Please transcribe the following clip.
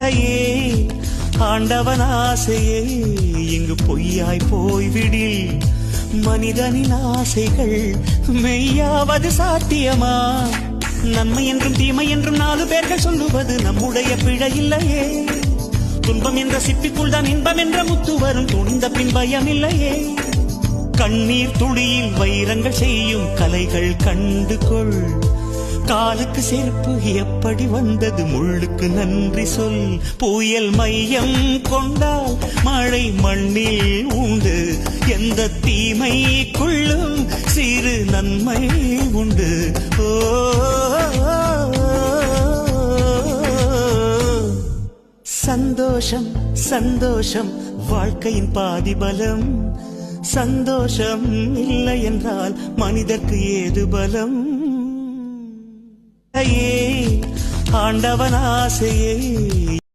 ஐயே ஆண்டவன் ஆசையே இங்கு பொய்யாய் போய்விடில் மனிதனின் ஆசைகள் மெய்யாவது சாத்தியமா? நன்மை என்றும் தீமை என்றும் 4 பேர்கள் சொல்லுவது நம்முடைய பிழை இல்லையே. துன்பம் என்ற சிப்பிக்குள் தான் இன்பம் என்ற முத்து வரும், துணிந்த பின் பயம் இல்லையே. கண்ணீர் துளியில் வைரங்கள் செய்யும் கலைகள் கண்டு கொள். காலுக்கு செருப்பு எப்படி வந்தது, முள்ளுக்கு நன்றி சொல். புயல் மையம் கொண்டால் மழை மண்ணில் உண்டு, எந்த தீமைக்குள்ளும் சிறு நன்மை உண்டு. ஓ சந்தோஷம் சந்தோஷம் வாழ்க்கையின் பாதிபலம். சந்தோஷம் இல்லை என்றால் மனிதர்க்கு ஏது பலம்? ஐயே ஆண்டவன் ஆசையே